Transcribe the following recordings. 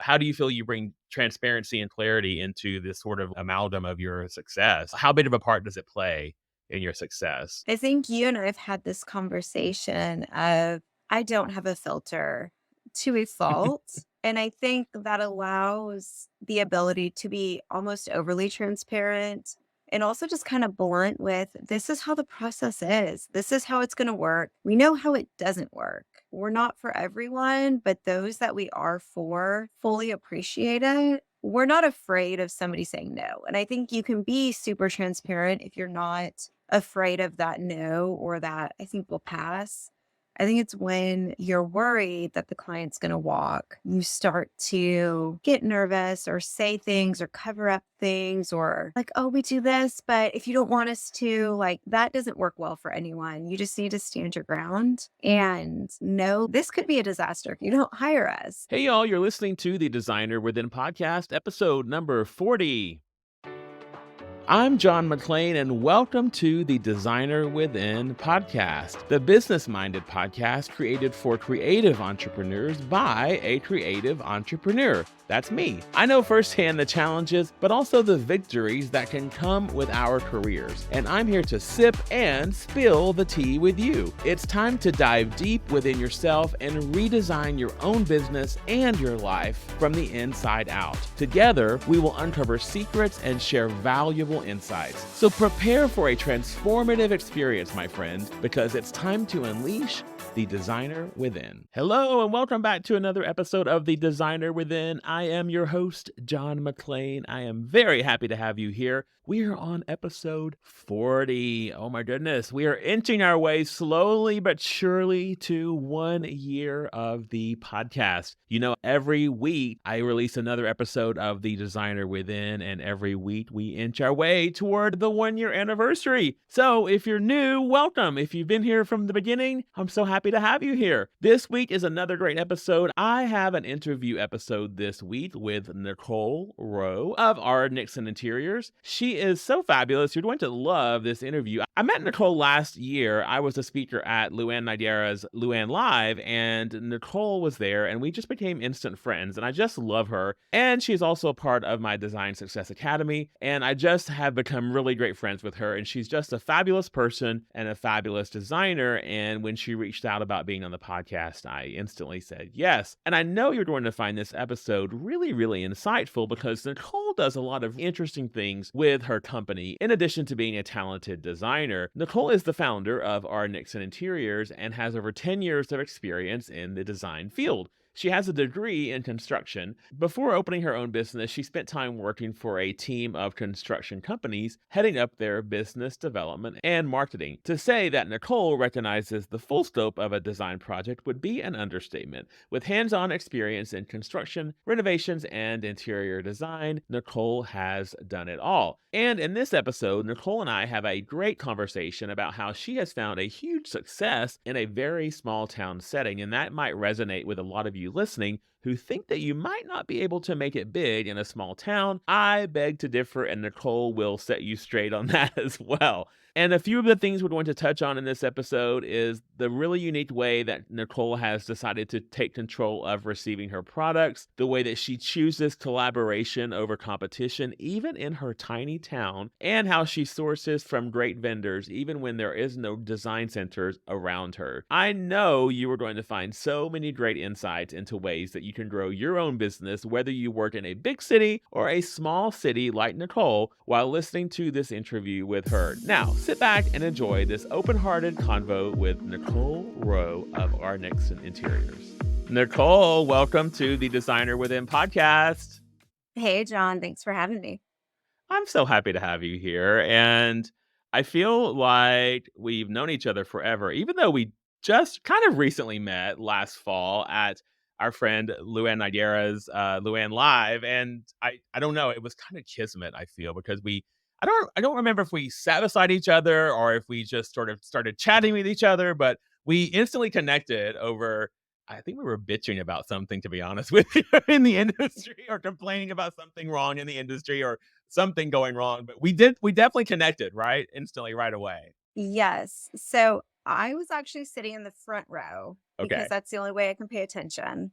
How do you feel you bring transparency and clarity into this sort of amalgam of your success? How big of a part does it play in your success? I think you and I have had this conversation of I don't have a filter to a fault. And I think that allows the ability to be almost overly transparent and also just kind of blunt with this is how the process is. This is how it's going to work. We know how it doesn't work. We're not for everyone, but those that we are for fully appreciate it. We're not afraid of somebody saying no. And I think you can be super transparent if you're not afraid of that no or that I think will pass. I think it's when you're worried that the client's going to walk, you start to get nervous or say things or cover up things or like, oh, we do this, but if you don't want us to, like, that doesn't work well for anyone. You just need to stand your ground and know this could be a disaster if you don't hire us. Hey, y'all, you're listening to the Designer Within podcast, episode number 40. I'm John McClain, and welcome to the Designer Within podcast, the business-minded podcast created for creative entrepreneurs by a creative entrepreneur. That's me. I know firsthand the challenges, but also the victories that can come with our careers. And I'm here to sip and spill the tea with you. It's time to dive deep within yourself and redesign your own business and your life from the inside out. Together, we will uncover secrets and share valuable insights. So prepare for a transformative experience, my friend, because it's time to unleash the designer within. Hello, and welcome back to another episode of the Designer Within. I am your host, John McClain. I am very happy to have you here. We are on episode 40. Oh my goodness. We are inching our way slowly but surely to 1 year of the podcast. You know, every week I release another episode of the Designer Within, and every week we inch our way toward the 1 year anniversary. So if you're new, welcome. If you've been here from the beginning, I'm so happy to have you here. This week is another great episode. I have an interview episode this week with Nicole Roe of R, Nickson Interiors. She is so fabulous. You're going to love this interview. I met Nicole last year. I was a speaker at Luann Nidera's Luann Live, and Nicole was there, and we just became instant friends, and I just love her. And she's also a part of my Design Success Academy, and I just have become really great friends with her, and she's just a fabulous person and a fabulous designer. And when she reached out about being on the podcast, I instantly said yes. And I know you're going to find this episode really, really insightful because Nicole does a lot of interesting things with her company. In addition to being a talented designer, Nicole is the founder of our Nickson Interiors and has over 10 years of experience in the design field. She has a degree in construction. Before opening her own business, she spent time working for a team of construction companies, heading up their business development and marketing. To say that Nicole recognizes the full scope of a design project would be an understatement. With hands-on experience in construction, renovations, and interior design, Nicole has done it all. And in this episode, Nicole and I have a great conversation about how she has found a huge success in a very small town setting, and that might resonate with a lot of you listening who think that you might not be able to make it big in a small town. I beg to differ, and Nicole will set you straight on that as well. And a few of the things we're going to touch on in this episode is the really unique way that Nicole has decided to take control of receiving her products, the way that she chooses collaboration over competition, even in her tiny town, and how she sources from great vendors, even when there is no design centers around her. I know you are going to find so many great insights into ways that you can grow your own business, whether you work in a big city or a small city like Nicole, while listening to this interview with her. Now, sit back and enjoy this open-hearted convo with Nicole Roe of our Nickson Interiors. Nicole, welcome to the Designer Within podcast. Hey, John, thanks for having me. I'm so happy to have you here. And I feel like we've known each other forever, even though we just kind of recently met last fall at our friend Luann Nidera's Luann Live. And I don't know, it was kind of kismet, I feel, because I don't remember if we sat beside each other or if we just sort of started chatting with each other, but we instantly connected over. I think we were bitching about something, to be honest with you, in the industry, or complaining about something wrong in the industry or something going wrong. But we definitely connected, right? Instantly, right away. Yes. So I was actually sitting in the front row because Okay. that's the only way I can pay attention.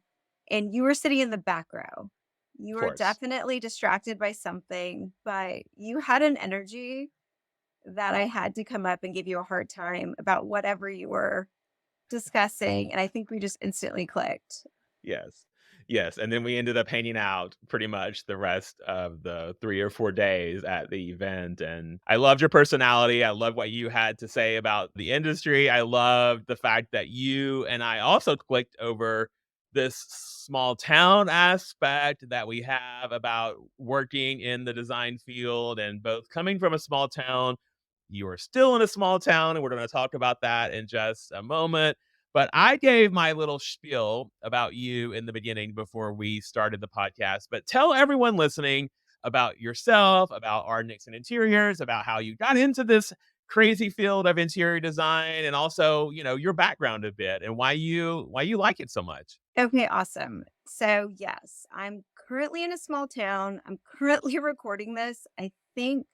And you were sitting in the back row. You Of were course. definitely distracted by something, but you had an energy that I had to come up and give you a hard time about whatever you were discussing, and I think we just instantly clicked. Yes. Yes, and then we ended up hanging out pretty much the rest of the 3 or 4 days at the event, and I loved your personality, I love what you had to say about the industry, I loved the fact that you and I also clicked over this small town aspect that we have about working in the design field and both coming from a small town, you are still in a small town, and we're gonna talk about that in just a moment. But I gave my little spiel about you in the beginning before we started the podcast. But tell everyone listening about yourself, about our Nickson Interiors, about how you got into this crazy field of interior design, and also, your background a bit and why you like it so much. Okay, awesome. So, yes, I'm currently in a small town. I'm currently recording this, I think,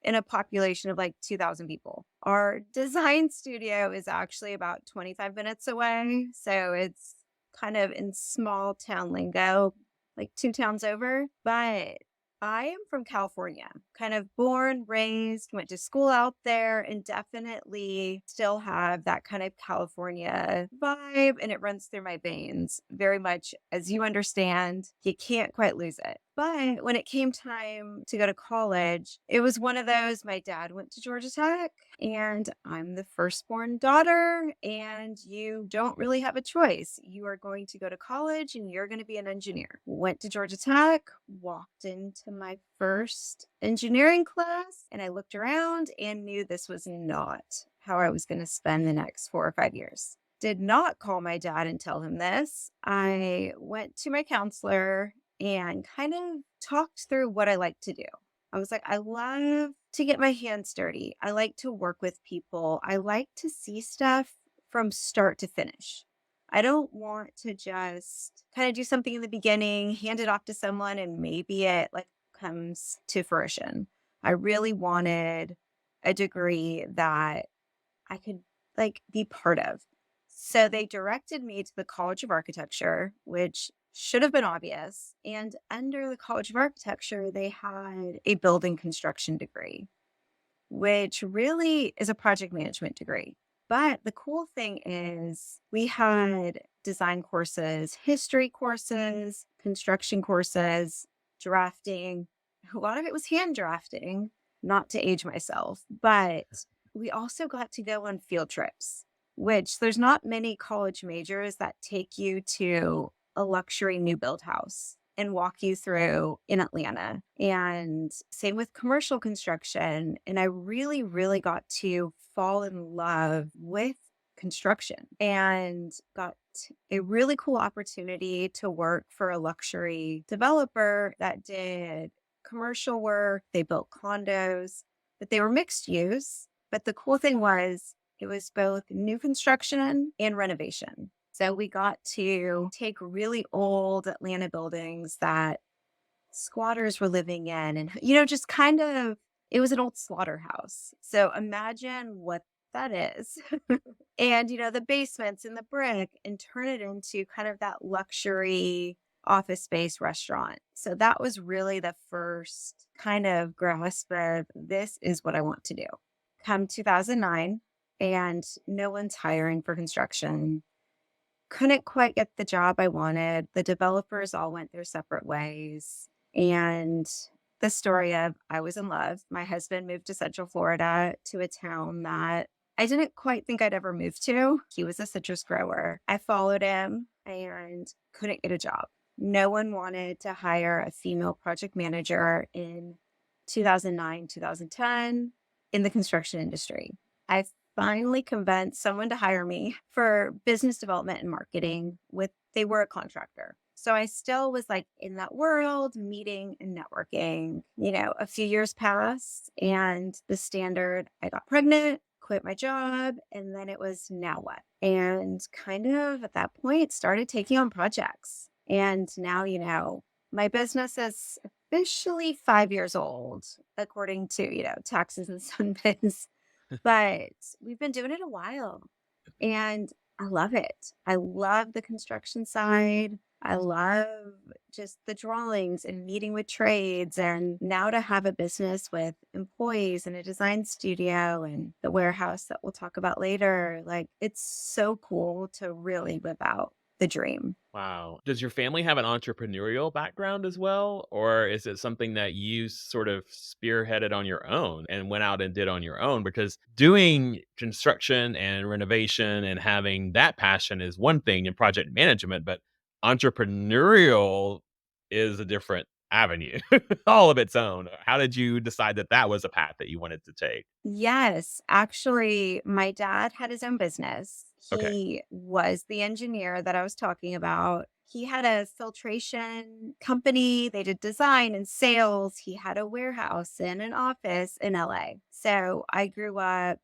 in a population of like 2,000 people. Our design studio is actually about 25 minutes away. So, it's kind of in small town lingo, like two towns over. But I am from California, kind of born, raised, went to school out there, and definitely still have that kind of California vibe. And it runs through my veins very much. As you understand, you can't quite lose it. But when it came time to go to college, it was one of those. My dad went to Georgia Tech, and I'm the firstborn daughter, and you don't really have a choice. You are going to go to college and you're going to be an engineer. Went to Georgia Tech, walked into my first engineering class, and I looked around and knew this was not how I was going to spend the next 4 or 5 years. Did not call my dad and tell him this. I went to my counselor and kind of talked through what I like to do. I was like, I love to get my hands dirty. I like to work with people. I like to see stuff from start to finish. I don't want to just kind of do something in the beginning, hand it off to someone, and maybe it like comes to fruition. I really wanted a degree that I could like be part of. So they directed me to the College of Architecture, which should have been obvious. And under the College of Architecture, they had a building construction degree, which really is a project management degree. But the cool thing is, we had design courses, history courses, construction courses, drafting. A lot of it was hand drafting, not to age myself, but we also got to go on field trips, which there's not many college majors that take you to a luxury new build house and walk you through in Atlanta. And same with commercial construction. And I really, really got to fall in love with construction and got a really cool opportunity to work for a luxury developer that did commercial work. They built condos, but they were mixed use. But the cool thing was, it was both new construction and renovation. So we got to take really old Atlanta buildings that squatters were living in and, just kind of, it was an old slaughterhouse. So imagine what that is. And, the basements and the brick and turn it into kind of that luxury office space restaurant. So that was really the first kind of grasp of this is what I want to do. Come 2009, and no one's hiring for construction. Couldn't quite get the job I wanted. The developers all went their separate ways. And the story of I was in love. My husband moved to Central Florida to a town that I didn't quite think I'd ever move to. He was a citrus grower. I followed him and couldn't get a job. No one wanted to hire a female project manager in 2009, 2010 in the construction industry. I finally convinced someone to hire me for business development and marketing with they were a contractor. So I still was like in that world, meeting and networking. A few years passed and the standard, I got pregnant, quit my job, and then it was now what? And kind of at that point started taking on projects. And now, my business is officially 5 years old, according to, taxes and Sunbiz. But we've been doing it a while and I love it. I love the construction side. I love just the drawings and meeting with trades. And now to have a business with employees and a design studio and the warehouse that we'll talk about later, like it's so cool to really live out the dream. Wow. Does your family have an entrepreneurial background as well? Or is it something that you sort of spearheaded on your own and went out and did on your own? Because doing construction and renovation and having that passion is one thing in project management, but entrepreneurial is a different avenue all of its own. How did you decide that that was a path that you wanted to take? Yes, actually, my dad had his own business. Okay. He was the engineer that I was talking about. He had a filtration company. They did design and sales. He had a warehouse and an office in LA. So I grew up,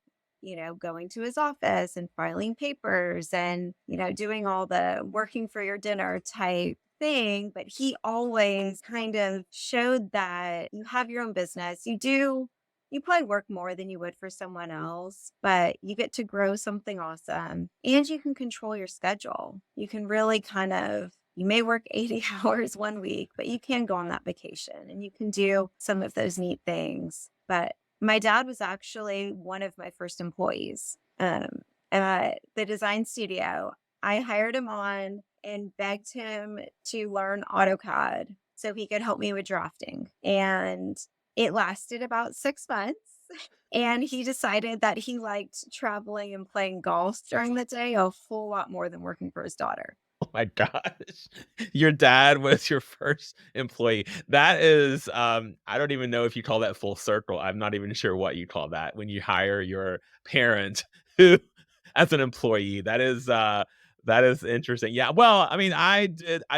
going to his office and filing papers and, doing all the working for your dinner type thing. But he always kind of showed that you have your own business. You probably work more than you would for someone else, but you get to grow something awesome and you can control your schedule. You can really you may work 80 hours one week, but you can go on that vacation and you can do some of those neat things. But my dad was actually one of my first employees at the design studio. I hired him on and begged him to learn AutoCAD so he could help me with drafting. And it lasted about 6 months, and he decided that he liked traveling and playing golf during the day a whole lot more than working for his daughter. Oh my gosh. Your dad was your first employee. That is, I don't even know if you call that full circle. I'm not even sure what you call that when you hire your parent who as an employee. That is interesting. Yeah. Well, I mean, I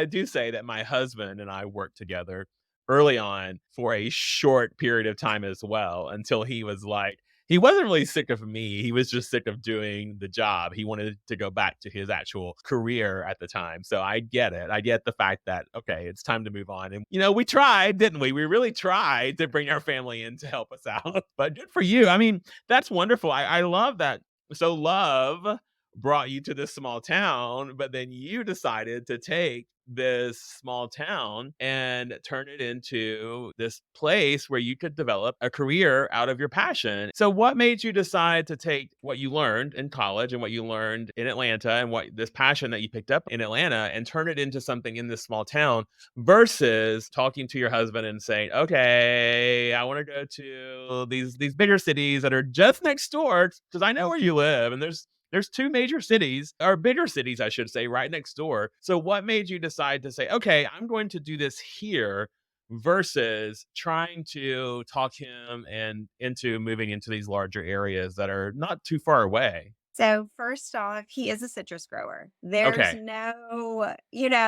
do say that my husband and I worked together early on for a short period of time as well until he was like he wasn't really sick of me. He was just sick of doing the job. He wanted to go back to his actual career at the time. So I get it. I get the fact that, okay, it's time to move on. And, we tried, didn't we? We really tried to bring our family in to help us out. But good for you. I mean, that's wonderful. I love that. So love brought you to this small town, but then you decided to take this small town and turn it into this place where you could develop a career out of your passion. So what made you decide to take what you learned in college and what you learned in Atlanta and what this passion that you picked up in Atlanta and turn it into something in this small town versus talking to your husband and saying, "Okay, I want to go to these bigger cities that are just next door because I know where you live and there's two major cities, or bigger cities, I should say, right next door. So what made you decide to say, okay, I'm going to do this here versus trying to talk him and into moving into these larger areas that are not too far away? So first off, he is a citrus grower. Okay.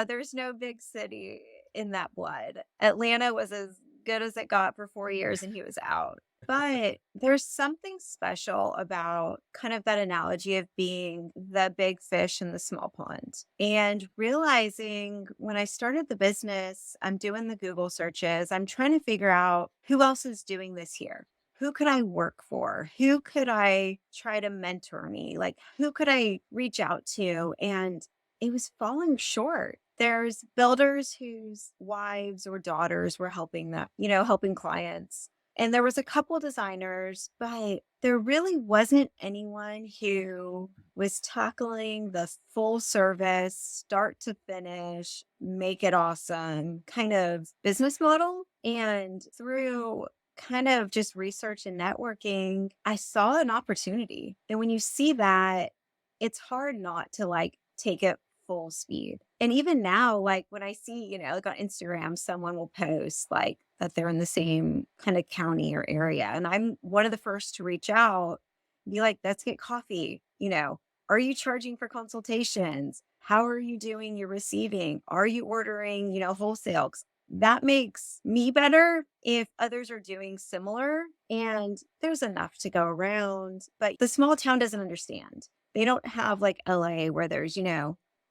There's no big city in that blood. Atlanta was as good as it got for 4 years and he was out. But there's something special about kind of that analogy of being the big fish in the small pond and realizing when I started the business, I'm doing the Google searches, I'm trying to figure out who else is doing this here. Who could I work for? Who could I try to mentor me? Like, who could I reach out to? And it was falling short. There's builders whose wives or daughters were helping them, helping clients. And there was a couple designers, but there really wasn't anyone who was tackling the full service, start to finish, make it awesome kind of business model. And through kind of just research and networking, I saw an opportunity. And when you see that, it's hard not to like take it full speed. And even now, like when I see, like on Instagram, someone will post like that they're in the same kind of county or area. And I'm one of the first to reach out, be like, let's get coffee. Are you charging for consultations? How are you doing your receiving? Are you ordering, wholesale? 'Cause that makes me better if others are doing similar. And there's enough to go around. But the small town doesn't understand. They don't have like LA where there's,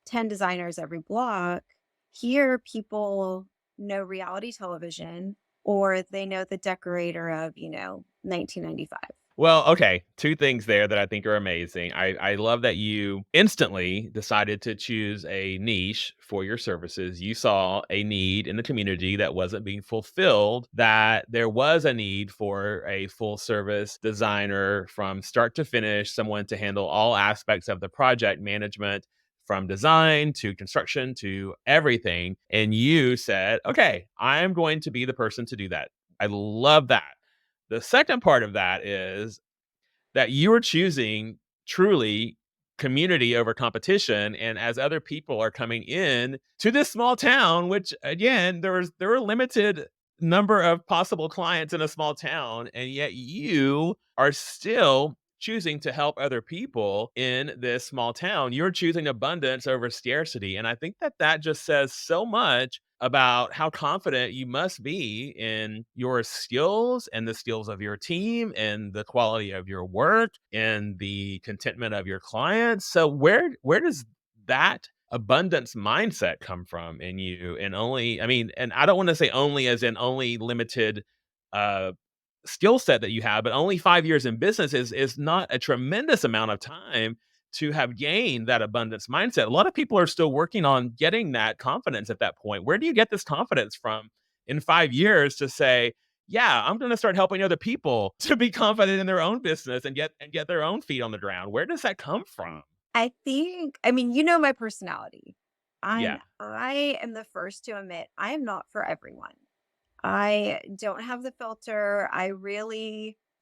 10 designers every block. Here, people know reality television or they know the decorator of, 1995. Well, okay, 2 things there that I think are amazing. I love that you instantly decided to choose a niche for your services. You saw a need in the community that wasn't being fulfilled, that there was a need for a full service designer from start to finish, someone to handle all aspects of the project management from design to construction to everything, and you said, "Okay, I'm going to be the person to do that." I love that. The second part of that is that you are choosing truly community over competition. And as other people are coming in to this small town, which again, there are limited number of possible clients in a small town, and yet you are still choosing to help other people in this small town. You're choosing abundance over scarcity. And I think that that just says so much about how confident you must be in your skills and the skills of your team and the quality of your work and the contentment of your clients. So where does that abundance mindset come from in you? And only, I mean, and I don't want to say only as in only limited uh skill set that you have, but only 5 years in business is not a tremendous amount of time to have gained that abundance mindset. A lot of people are still working on getting that confidence at that point. Where do you get this confidence from in 5 years to say, "Yeah, I'm gonna start helping other people to be confident in their own business and get their own feet on the ground." Where does that come from? I think, I mean, you know my personality. Yeah. I am the first to admit I am not for everyone. I don't have the filter.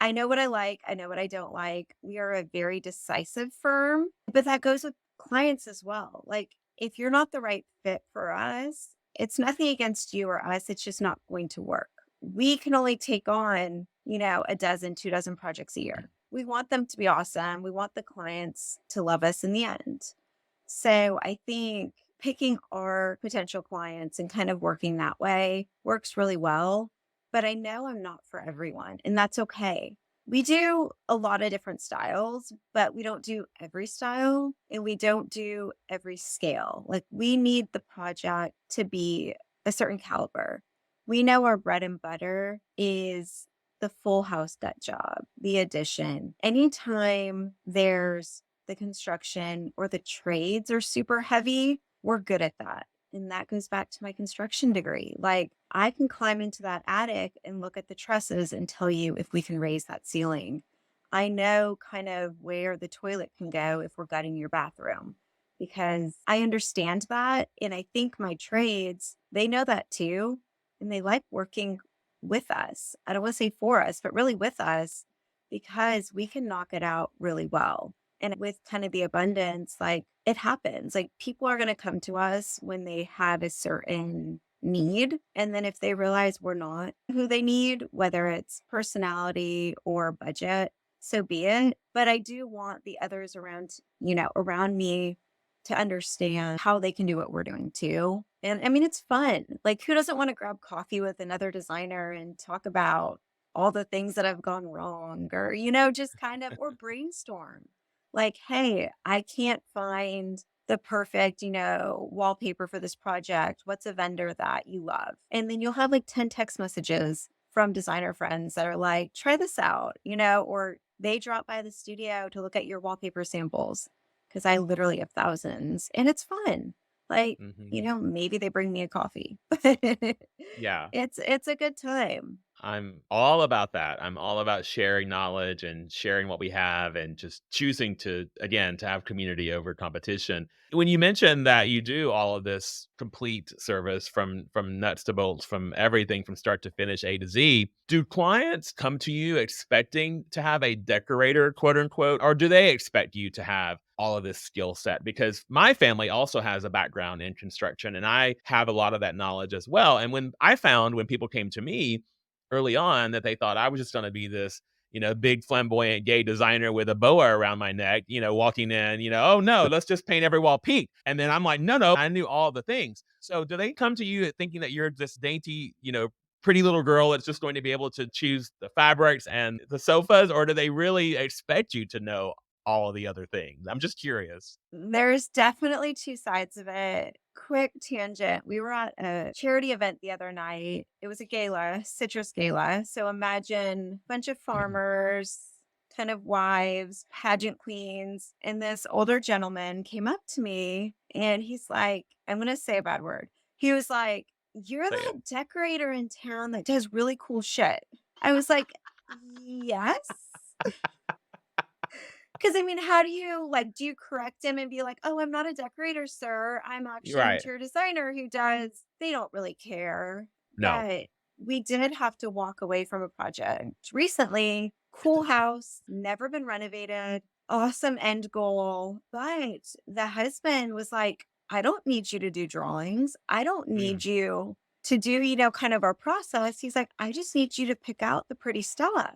I know what I like, I know what I don't like. We are a very decisive firm, but that goes with clients as well. Like, if you're not the right fit for us, it's nothing against you or us, it's just not going to work. We can only take on, a dozen, 2 dozen projects a year. We want them to be awesome. We want the clients to love us in the end. So I think picking our potential clients and kind of working that way works really well. But I know I'm not for everyone, and that's okay. We do a lot of different styles, but we don't do every style and we don't do every scale. Like, we need the project to be a certain caliber. We know our bread and butter is the full house gut job, the addition. Anytime there's the construction or the trades are super heavy, we're good at that. And that goes back to my construction degree. Like, I can climb into that attic and look at the trusses and tell you if we can raise that ceiling. I know kind of where the toilet can go if we're gutting your bathroom because I understand that. And I think my trades, they know that too. And they like working with us. I don't want to say for us, but really with us because we can knock it out really well. And with kind of the abundance, like, it happens. Like, people are going to come to us when they have a certain need. And then if they realize we're not who they need, whether it's personality or budget, so be it. But I do want the others around me to understand how they can do what we're doing too. And I mean, it's fun. Like, who doesn't want to grab coffee with another designer and talk about all the things that have gone wrong or, just kind of, or brainstorm like, hey, I can't find the perfect, wallpaper for this project. What's a vendor that you love? And then you'll have like 10 text messages from designer friends that are like, try this out, or they drop by the studio to look at your wallpaper samples because I literally have thousands and it's fun. Like, Mhm. maybe they bring me a coffee. Yeah. It's a good time. I'm all about that. I'm all about sharing knowledge and sharing what we have and just choosing to, again, to have community over competition. When you mentioned that you do all of this complete service from nuts to bolts, from everything from start to finish, A to Z, do clients come to you expecting to have a decorator, quote unquote, or do they expect you to have all of this skill set? Because my family also has a background in construction and I have a lot of that knowledge as well. And when I found when people came to me early on that they thought I was just gonna be this, big flamboyant gay designer with a boa around my neck, walking in, "Oh, no, let's just paint every wall pink." And then I'm like, "No, no, I knew all the things." So do they come to you thinking that you're this dainty, pretty little girl that's just going to be able to choose the fabrics and the sofas, or do they really expect you to know all of the other things? I'm just curious. There's definitely 2 sides of it. Quick tangent. We were at a charity event the other night. It was a gala, citrus gala. So imagine a bunch of farmers pen of wives, pageant queens, and this older gentleman came up to me and he's like, I'm going to say a bad word. He was like, "You're Say it. that decorator in town that does really cool shit." I was like, "Yes." Because I mean, how do you like, do you correct him and be like, "Oh, I'm not a decorator, sir. I'm You're actually an right. interior designer who does," they don't really care. No. But we did have to walk away from a project recently. Cool house, never been renovated, awesome end goal. But the husband was like, "I don't need you to do drawings. I don't Mm, need you to do, kind of our process." He's like, "I just need you to pick out the pretty stuff."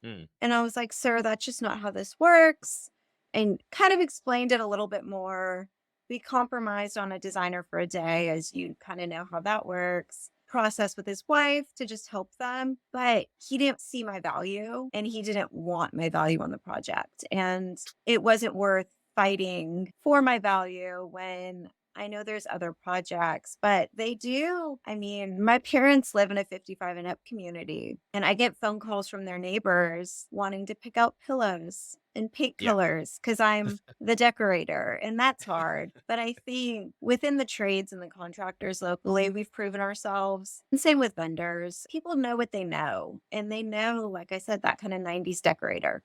mm. And I was like, "Sir, that's just not how this works." And kind of explained it a little bit more. We compromised on a designer for a day, as you kind of know how that works. Process with his wife to just help them. But he didn't see my value and he didn't want my value on the project. And it wasn't worth fighting for my value when I know there's other projects, but they do. I mean, my parents live in a 55 and up community, and I get phone calls from their neighbors wanting to pick out pillows and paint Yeah. colors because I'm the decorator, and that's hard. But I think within the trades and the contractors locally, we've proven ourselves. And same with vendors. People know what they know, and they know, like I said, that kind of 90s decorator.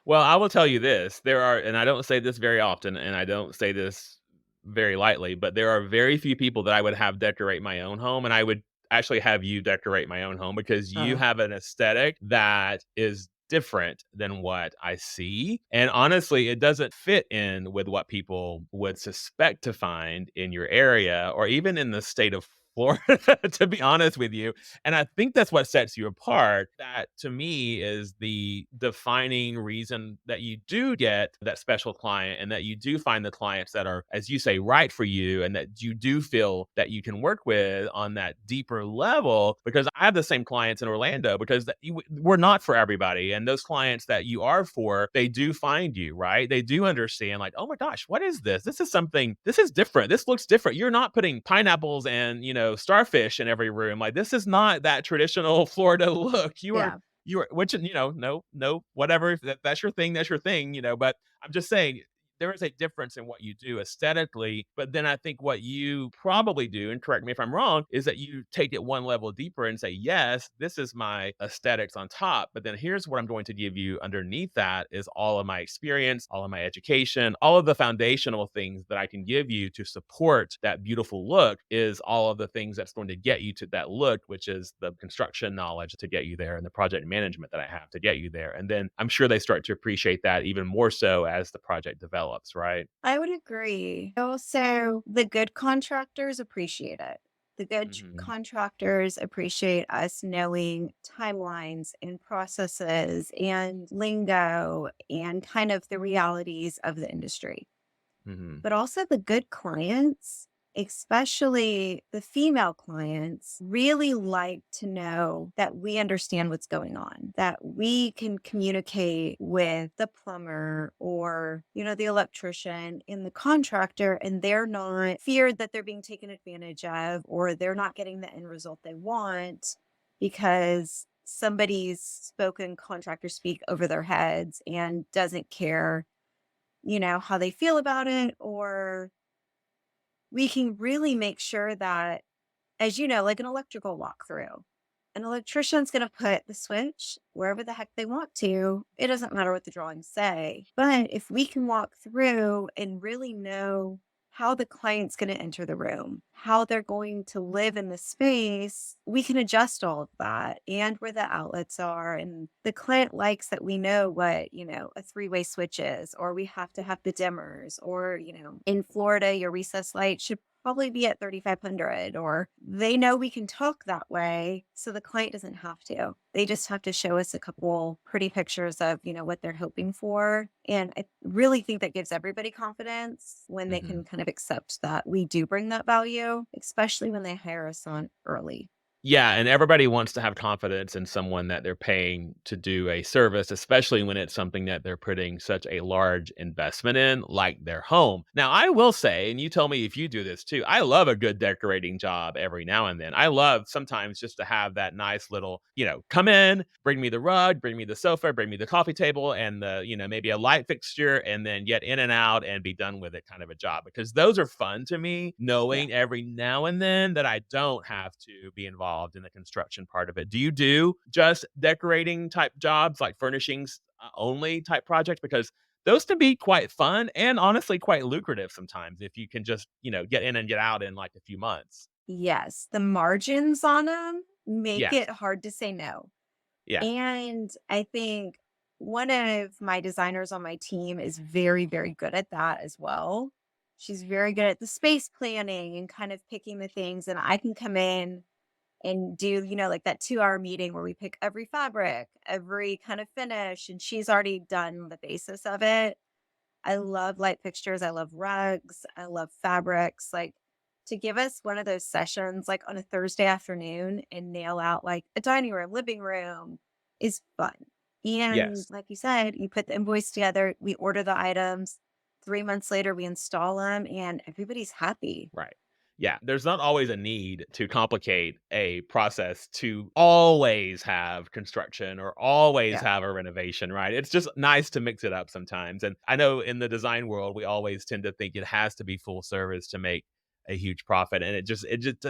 Well, I will tell you this, there are and I don't say this very often, and I don't say this very lightly, but there are very few people that I would have decorate my own home, and I would actually have you decorate my own home because you Oh, have an aesthetic that is different than what I see, and honestly, it doesn't fit in with what people would suspect to find in your area or even in the state of Florida, to be honest with you. And I think that's what sets you apart. That to me is the defining reason that you do get that special client and that you do find the clients that are, as you say, right for you and that you do feel that you can work with on that deeper level. Because I have the same clients in Orlando because we're not for everybody. And those clients that you are for, they do find you, right? They do understand, like, oh my gosh, what is this? This is something, this is different. This looks different. You're not putting pineapples and, starfish in every room. Like, this is not that traditional Florida look. yeah. You are, which, no, no, whatever. If that's your thing, that's your thing, but I'm just saying there is a difference in what you do aesthetically. But then I think what you probably do, and correct me if I'm wrong, is that you take it one level deeper and say, yes, this is my aesthetics on top. But then here's what I'm going to give you underneath that is all of my experience, all of my education, all of the foundational things that I can give you to support that beautiful look is all of the things that's going to get you to that look, which is the construction knowledge to get you there and the project management that I have to get you there. And then I'm sure they start to appreciate that even more so as the project develops, right? I would agree. Also, the good contractors appreciate it. The good Mhm. contractors appreciate us knowing timelines and processes and lingo and kind of the realities of the industry. Mhm. But also the good clients, especially the female clients, really like to know that we understand what's going on, that we can communicate with the plumber or, the electrician and the contractor, and they're not feared that they're being taken advantage of or they're not getting the end result they want because somebody's spoken contractor speak over their heads and doesn't care, how they feel about it, or we can really make sure that, as you know, like an electrical walkthrough, an electrician's going to put the switch wherever the heck they want to. It doesn't matter what the drawings say. But if we can walk through and really know how the client's going to enter the room, how they're going to live in the space, we can adjust all of that and where the outlets are. And the client likes that we know what, a three-way switch is, or we have to have the dimmers, or, in Florida, your recess light should probably be at 3,500, or they know we can talk that way. So the client doesn't have to. They just have to show us a couple pretty pictures of, what they're hoping for. And I really think that gives everybody confidence when they can Mhm. kind of accept that we do bring that value, especially when they hire us on early. Yeah, and everybody wants to have confidence in someone that they're paying to do a service, especially when it's something that they're putting such a large investment in, like their home. Now, I will say, and you tell me if you do this too, I love a good decorating job every now and then. I love sometimes just to have that nice little, come in, bring me the rug, bring me the sofa, bring me the coffee table, and maybe a light fixture, and then get in and out and be done with it kind of a job. Because those are fun to me, Yeah. knowing every now and then that I don't have to be involved in the construction part of it. Do you do just decorating type jobs, like furnishings only type projects? Because those can be quite fun and honestly quite lucrative sometimes if you can just, get in and get out in like a few months. Yes, the margins on them make Yes. it hard to say no. Yeah. And I think one of my designers on my team is very, very good at that as well. She's very good at the space planning and kind of picking the things. And I can come in and do, like that 2 hour meeting where we pick every fabric, every kind of finish. And she's already done the basis of it. I love light fixtures. I love rugs. I love fabrics. Like to give us one of those sessions like on a Thursday afternoon and nail out like a dining room, living room is fun. And Yes. like you said, you put the invoice together, we order the items. 3 months later, we install them and everybody's happy. Right. Yeah, there's not always a need to complicate a process to always have construction or always Yeah. have a renovation, right? It's just nice to mix it up sometimes. And I know in the design world, we always tend to think it has to be full service to make a huge profit. And it just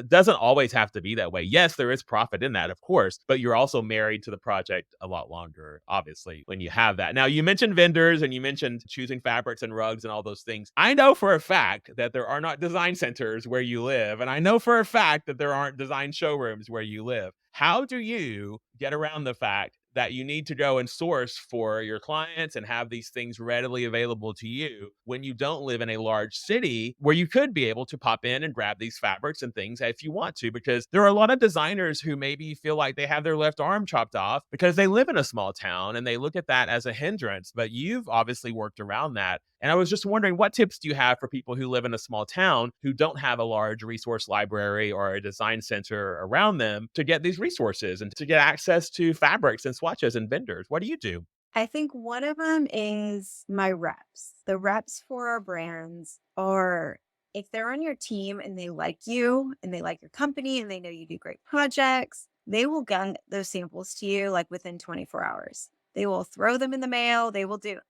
doesn't always have to be that way. Yes, there is profit in that, of course, but you're also married to the project a lot longer, obviously, when you have that. Now, you mentioned vendors and you mentioned choosing fabrics and rugs and all those things. I know for a fact that there are not design centers where you live, and I know for a fact that there aren't design showrooms where you live. How do you get around the fact that you need to go and source for your clients and have these things readily available to you when you don't live in a large city where you could be able to pop in and grab these fabrics and things if you want to? Because there are a lot of designers who maybe feel like they have their left arm chopped off because they live in a small town and they look at that as a hindrance. But you've obviously worked around that. And I was just wondering, what tips do you have for people who live in a small town who don't have a large resource library or a design center around them to get these resources and to get access to fabrics and swatches and vendors? What do you do? I think one of them is my reps. The reps for our brands are if they're on your team and they like you and they like your company and they know you do great projects, they will get those samples to you like within 24 hours. They will throw them in the mail.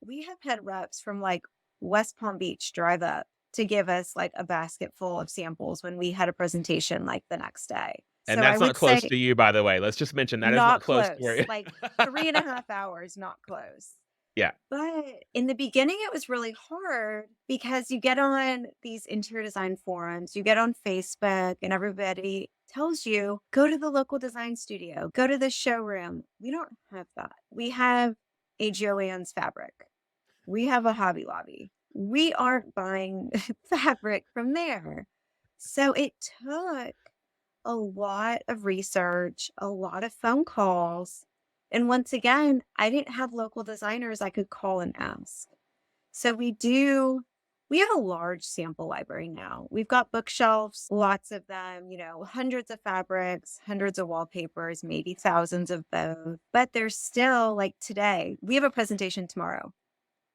We have had reps from like West Palm Beach drive up to give us like a basket full of samples when we had a presentation like the next day. And So I that's not would close say to you, by the way. Let's just mention that is not not close to where close, you. like 3.5 hours, not close. Yeah. But in the beginning, it was really hard because you get on these interior design forums, you get on Facebook, and everybody tells you, go to the local design studio, go to the showroom. We don't have that. We have a Joann's fabric. We have a Hobby Lobby. We aren't buying fabric from there. So it took a lot of research, a lot of phone calls. And once again, I didn't have local designers I could call and ask. So we have a large sample library now. We've got bookshelves, lots of them, hundreds of fabrics, hundreds of wallpapers, maybe thousands of both. But there's still like today, we have a presentation tomorrow.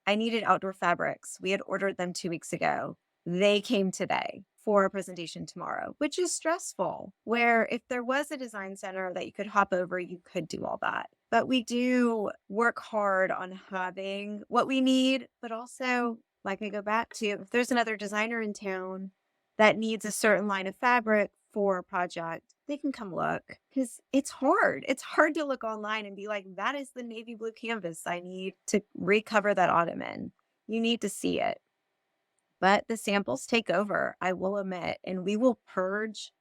I needed outdoor fabrics. We had ordered them 2 weeks ago. They came today for a presentation tomorrow, which is stressful. Where if there was a design center that you could hop over, you could do all that. But we do work hard on having what we need, but also, like I go back to, if there's another designer in town that needs a certain line of fabric for a project, they can come look because it's hard. It's hard to look online and be like, that is the navy blue canvas I need to recover that ottoman. You need to see it. But the samples take over, I will admit, and we will purge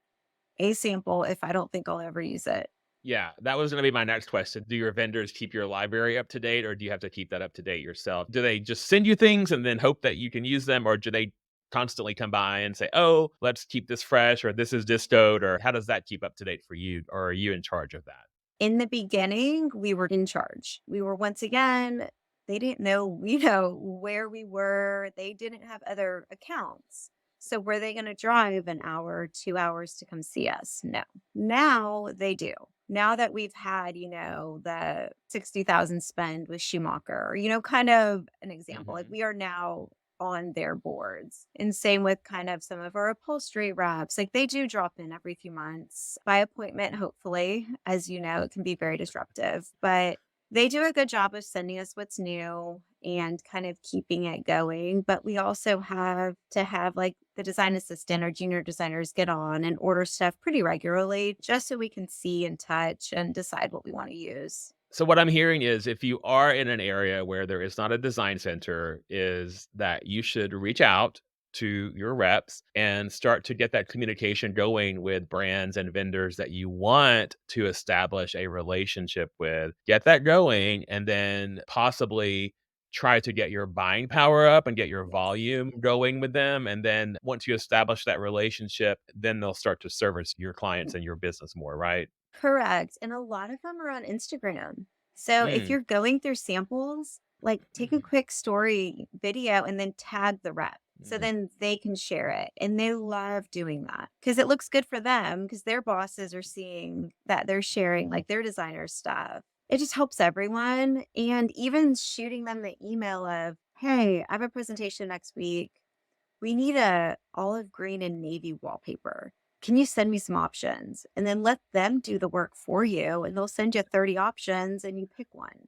a sample if I don't think I'll ever use it. Yeah, that was gonna be my next question. Do your vendors keep your library up to date, or do you have to keep that up to date yourself? Do they just send you things and then hope that you can use them, or do they constantly come by and say, "Oh, let's keep this fresh," or "This is distoed," or how does that keep up to date for you, or are you in charge of that? In the beginning, we were in charge. We were once again, they didn't know, where we were. They didn't have other accounts. So were they going to drive an hour, 2 hours to come see us? No. Now they do. Now that we've had, the 60,000 spend with Schumacher, kind of an example, like Mhm. we are now on their boards. And same with kind of some of our upholstery reps. Like they do drop in every few months by appointment, hopefully. As you know, it can be very disruptive, but they do a good job of sending us what's new and kind of keeping it going. But we also have to have like the design assistant or junior designers get on and order stuff pretty regularly just so we can see and touch and decide what we want to use. So what I'm hearing is if you are in an area where there is not a design center, is that you should reach out to your reps and start to get that communication going with brands and vendors that you want to establish a relationship with. Get that going and then possibly try to get your buying power up and get your Yes. volume going with them. And then once you establish that relationship, then they'll start to service your clients and your business more, right? Correct, and a lot of them are on Instagram. So if Mm. you're going through samples, like, take a quick story video and then tag the rep, so Mm. then they can share it, and they love doing that because it looks good for them because their bosses are seeing that they're sharing, like, their designer stuff. It just helps everyone, and even shooting them the email of, "Hey, I have a presentation next week. We need a olive green and navy wallpaper. Can you send me some options?" And then let them do the work for you, and they'll send you 30 options and you pick one.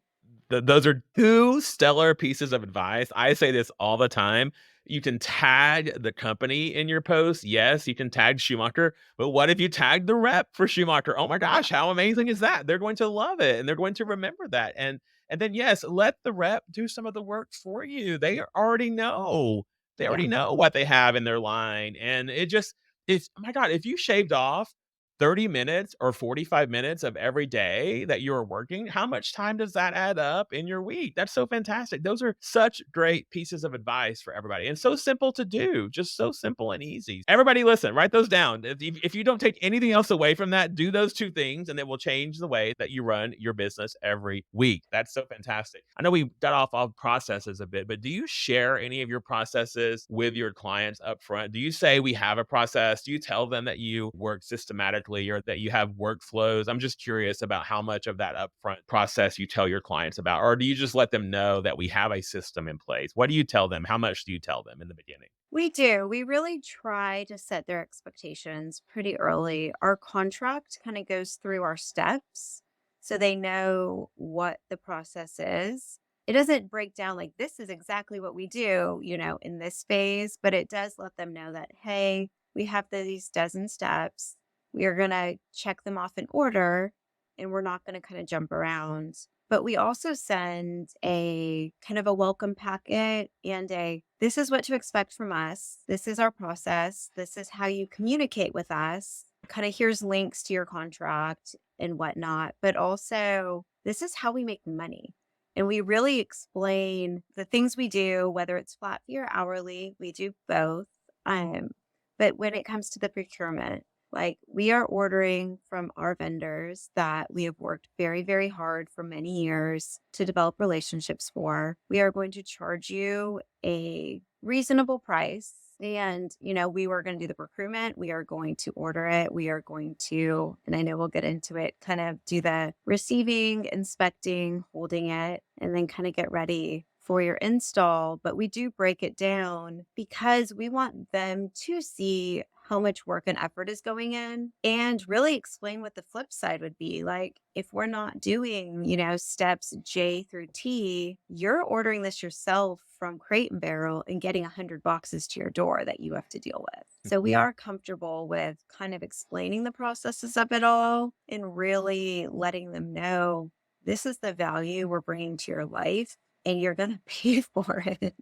Those are 2 stellar pieces of advice. I say this all the time. You can tag the company in your post. Yes, you can tag Schumacher, but what if you tag the rep for Schumacher? Oh my gosh, how amazing is that? They're going to love it, and they're going to remember that, and then, yes, let the rep do some of the work for you. They already know. They Yeah, already know what they have in their line, and it's oh my god, if you shaved off 30 minutes or 45 minutes of every day that you're working, how much time does that add up in your week? That's so fantastic. Those are such great pieces of advice for everybody and so simple to do, just so simple and easy. Everybody listen, write those down. If you don't take anything else away from that, do those 2 things and it will change the way that you run your business every week. That's so fantastic. I know we got off processes a bit, but do you share any of your processes with your clients up front? Do you say we have a process? Do you tell them that you work systematically or that you have workflows? I'm just curious about how much of that upfront process you tell your clients about, or do you just let them know that we have a system in place? What do you tell them? How much do you tell them in the beginning? we do. We really try to set their expectations pretty early. Our contract kind of goes through our steps so they know what the process is. It doesn't break down like this is exactly what we do, in this phase, but it does let them know that, hey, we have these dozen steps. We are going to check them off in order and we're not going to kind of jump around. But we also send a kind of a welcome packet and this is what to expect from us. This is our process. This is how you communicate with us. Kind of here's links to your contract and whatnot. But also, this is how we make money. And we really explain the things we do, whether it's flat fee or hourly, we do both. Um, but when it comes to the procurement, like we are ordering from our vendors that we have worked very, very hard for many years to develop relationships for. We are going to charge you a reasonable price. And, we were going to do the procurement. We are going to order it. We are going to, and I know we'll get into it, kind of do the receiving, inspecting, holding it, and then kind of get ready for your install. But we do break it down because we want them to see how much work and effort is going in and really explain what the flip side would be. Like, if we're not doing, steps J through T, you're ordering this yourself from Crate and Barrel and getting 100 boxes to your door that you have to deal with. So we are comfortable with kind of explaining the processes of it all and really letting them know this is the value we're bringing to your life and you're going to pay for it.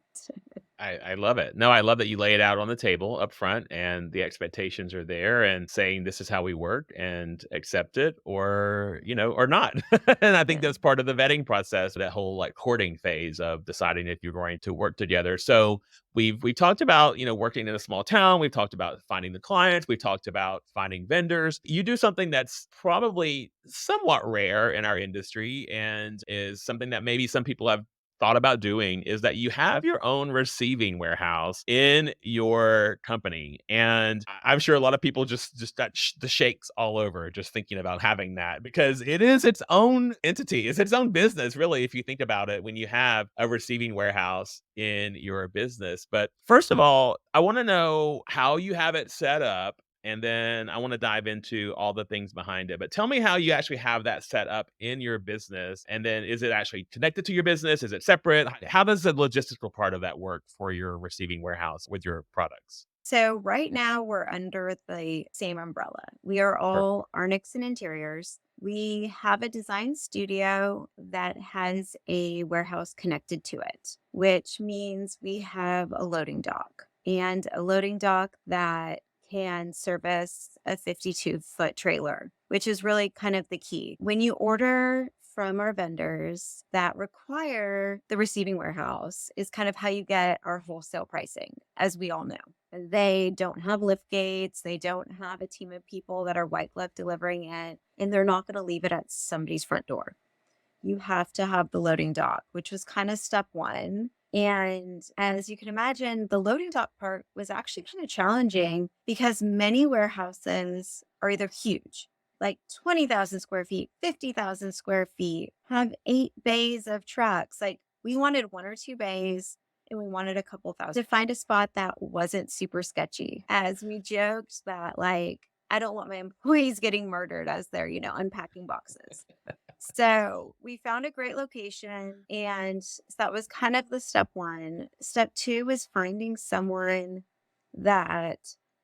I love it. No, I love that you lay it out on the table up front and the expectations are there and saying this is how we work and accept it or, or not. And I think Yeah. that's part of the vetting process, that whole like courting phase of deciding if you're going to work together. So we've talked about, working in a small town. We've talked about finding the clients. We've talked about finding vendors. You do something that's probably somewhat rare in our industry and is something that maybe some people have thought about doing is that you have your own receiving warehouse in your company. And I'm sure a lot of people just got the shakes all over just thinking about having that because it is its own entity. It's its own business, really, if you think about it, when you have a receiving warehouse in your business. But first of all, I want to know how you have it set up, and then I wanna dive into all the things behind it. But tell me how you actually have that set up in your business, and then is it actually connected to your business? Is it separate? How does the logistical part of that work for your receiving warehouse with your products? So right now we're under the same umbrella. We are Perfect. all our Nickson Interiors. We have a design studio that has a warehouse connected to it, which means we have a loading dock and a loading dock that can service a 52-foot trailer, which is really kind of the key. When you order from our vendors that require the receiving warehouse is kind of how you get our wholesale pricing, as we all know. They don't have lift gates. They don't have a team of people that are white glove delivering it, and they're not going to leave it at somebody's front door. You have to have the loading dock, which was kind of step one. And as you can imagine, the loading dock part was actually kind of challenging because many warehouses are either huge, like 20,000 square feet, 50,000 square feet, have 8 bays of trucks. Like we wanted 1 or 2 bays and we wanted a couple thousand to find a spot that wasn't super sketchy. As we joked that, like, I don't want my employees getting murdered as they're, unpacking boxes. So we found a great location, and that was kind of the step one. Step two was finding someone that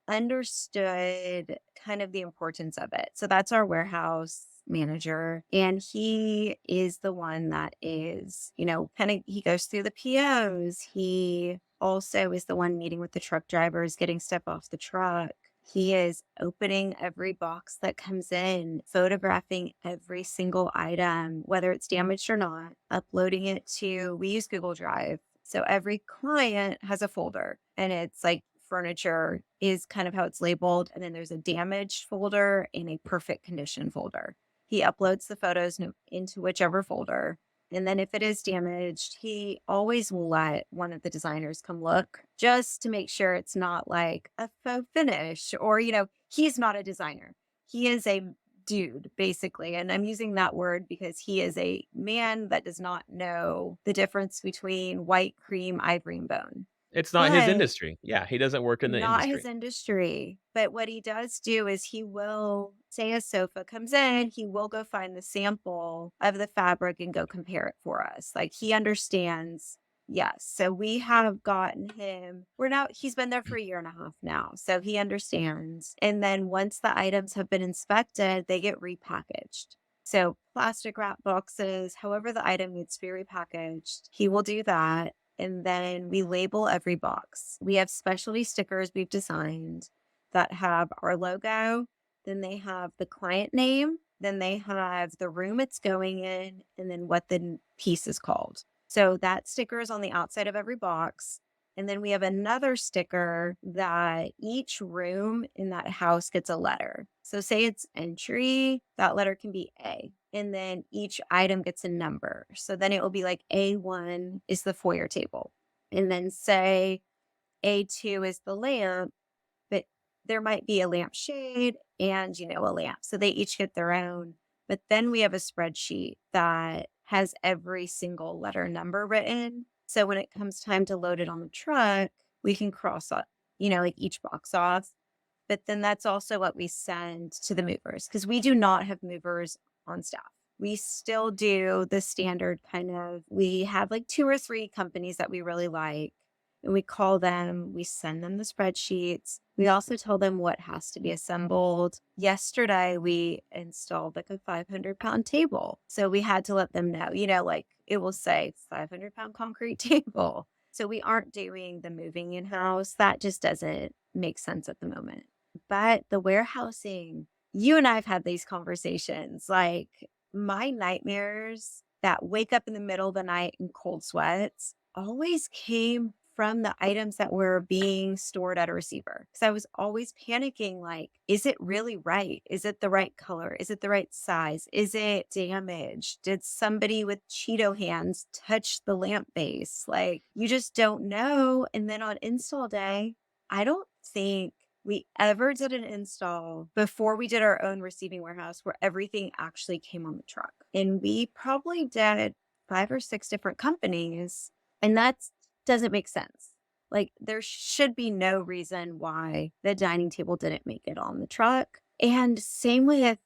understood kind of the importance of it. So that's our warehouse manager. And he is the one that is, kind of, he goes through the POs. He also is the one meeting with the truck drivers, getting stuff off the truck. He is opening every box that comes in, photographing every single item, whether it's damaged or not, uploading it to, we use Google Drive. So every client has a folder and it's like furniture is kind of how it's labeled. And then there's a damaged folder and a perfect condition folder. He uploads the photos into whichever folder. And then if it is damaged, he always will let one of the designers come look just to make sure it's not like a faux finish or, he's not a designer. He is a dude, basically. And I'm using that word because he is a man that does not know the difference between white, cream, ivory, and bone. It's not his But industry. Yeah, he doesn't work in the not his industry. industry, but what he does do is he will say a sofa comes in, he will go find the sample of the fabric and go compare it for us. Like he understands. Yes. So we have gotten him, he's been there for a year and a half now. So he understands. And then once the items have been inspected, they get repackaged. So plastic wrap boxes, however the item needs to be repackaged, he will do that. And then we label every box. We have specialty stickers we've designed that have our logo. Then they have the client name. Then they have the room it's going in, and then what the piece is called. So that sticker is on the outside of every box. And then we have another sticker that each room in that house gets a letter. So say it's entry, that letter can be A. And then each item gets a number. So then it will be like A1 is the foyer table. And then say A2 is the lamp, but there might be a lamp shade and, a lamp. So they each get their own. But then we have a spreadsheet that has every single letter number written. So when it comes time to load it on the truck, we can cross off, like each box off. But then that's also what we send to the movers because we do not have movers on staff. We still do the standard kind of, we have like 2 or 3 companies that we really like and we call them, we send them the spreadsheets. We also tell them what has to be assembled. Yesterday, we installed like a 500-pound table. So we had to let them know, like it will say 500-pound concrete table. So we aren't doing the moving in house. That just doesn't make sense at the moment. But the warehousing, you and I have had these conversations. Like my nightmares that wake up in the middle of the night in cold sweats always came from the items that were being stored at a receiver. Because I was always panicking like, is it really right? Is it the right color? Is it the right size? Is it damaged? Did somebody with Cheeto hands touch the lamp base? Like, you just don't know. And then on install day, I don't think we ever did an install before we did our own receiving warehouse where everything actually came on the truck. And we probably did 5 or 6 different companies, and that doesn't make sense. Like, there should be no reason why the dining table didn't make it on the truck. And same with,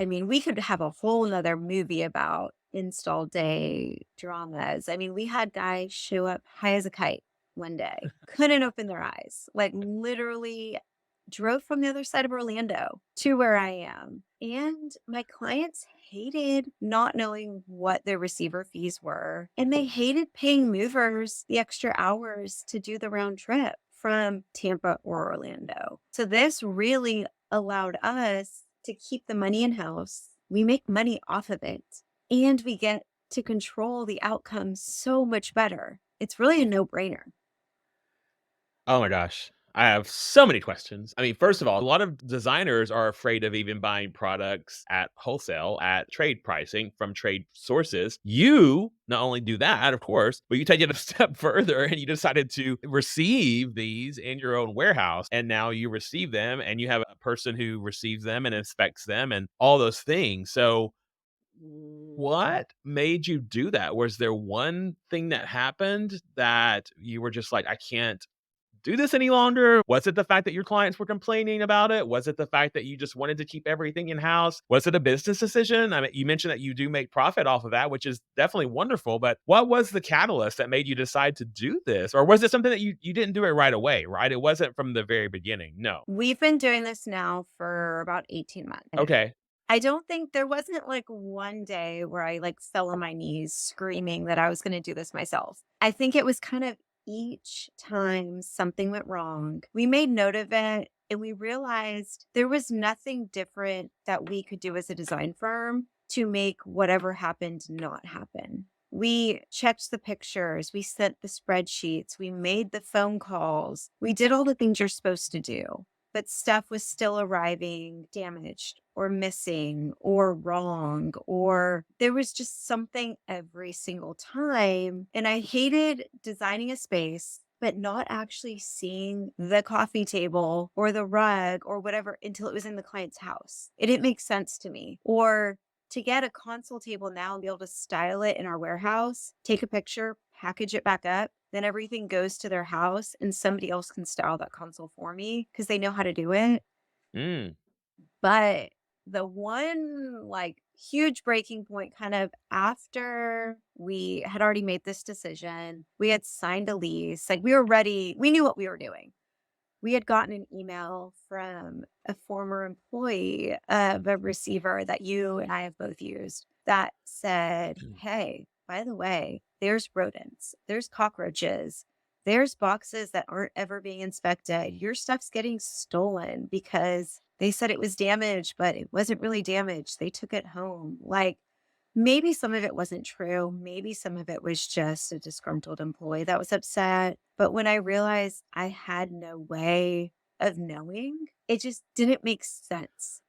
I mean, we could have a whole nother movie about install day dramas. I mean, we had guys show up high as a kite one day, couldn't open their eyes, like literally drove from the other side of Orlando to where I am. And my clients hated not knowing what their receiver fees were. And they hated paying movers the extra hours to do the round trip from Tampa or Orlando. So this really allowed us to keep the money in house. We make money off of it and we get to control the outcome so much better. It's really a no brainer. Oh my gosh. I have so many questions. I mean, first of all, a lot of designers are afraid of even buying products at wholesale at trade pricing from trade sources. You not only do that, of course, but you take it a step further and you decided to receive these in your own warehouse. And now you receive them and you have a person who receives them and inspects them and all those things. So, what made you do that? Was there one thing that happened that you were just like, I can't do this any longer? Was it the fact that your clients were complaining about it? Was it the fact that you just wanted to keep everything in house? Was it a business decision? I mean, you mentioned that you do make profit off of that, which is definitely wonderful. But what was the catalyst that made you decide to do this? Or was it something that you didn't do it right away, right? It wasn't from the very beginning. No. We've been doing this now for about 18 months. Okay. I don't think there wasn't like one day where I like fell on my knees screaming that I was going to do this myself. I think it was kind of each time something went wrong, we made note of it and we realized there was nothing different that we could do as a design firm to make whatever happened not happen. We checked the pictures, we sent the spreadsheets, we made the phone calls, we did all the things you're supposed to do, but stuff was still arriving damaged or missing or wrong, or there was just something every single time. And I hated designing a space, but not actually seeing the coffee table or the rug or whatever until it was in the client's house. It didn't make sense to me. Or to get a console table now and be able to style it in our warehouse, take a picture, package it back up, then everything goes to their house and somebody else can style that console for me because they know how to do it. Mm. But the one like huge breaking point kind of after we had already made this decision, we had signed a lease, like we were ready, we knew what we were doing. We had gotten an email from a former employee of a receiver that you and I have both used that said, hey, by the way, there's rodents, there's cockroaches, there's boxes that aren't ever being inspected. Your stuff's getting stolen because they said it was damaged, but it wasn't really damaged. They took it home. Like, maybe some of it wasn't true. Maybe some of it was just a disgruntled employee that was upset. But when I realized I had no way of knowing, it just didn't make sense.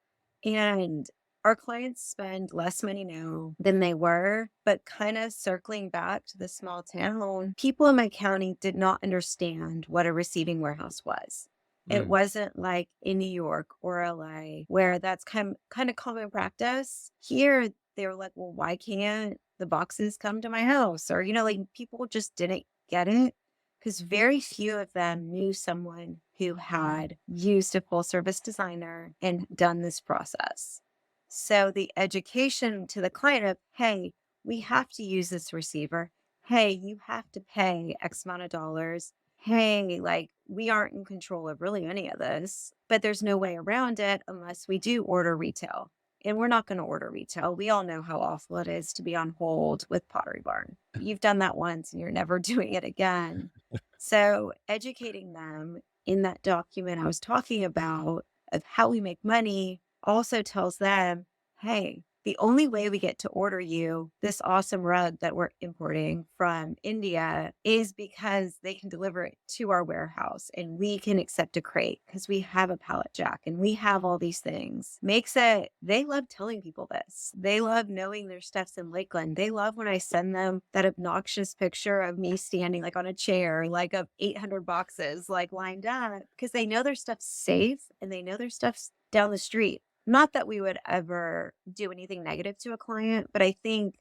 And our clients spend less money now than they were, but kind of circling back to the small town, people in my county did not understand what a receiving warehouse was. It Mm. wasn't like in New York or LA where that's kind of common practice. Here, they were like, well, why can't the boxes come to my house? Or, like people just didn't get it because very few of them knew someone who had used a full service designer and done this process. So the education to the client of, hey, we have to use this receiver. Hey, you have to pay X amount of dollars. Hey, like we aren't in control of really any of this, but there's no way around it unless we do order retail. And we're not going to order retail. We all know how awful it is to be on hold with Pottery Barn. You've done that once and you're never doing it again. So, educating them in that document I was talking about of how we make money also tells them, hey, the only way we get to order you this awesome rug that we're importing from India is because they can deliver it to our warehouse and we can accept a crate because we have a pallet jack and we have all these things. Makes it, they love telling people this. They love knowing their stuff's in Lakeland. They love when I send them that obnoxious picture of me standing like on a chair, like of 800 boxes, like lined up, because they know their stuff's safe and they know their stuff's down the street. Not that we would ever do anything negative to a client, but I think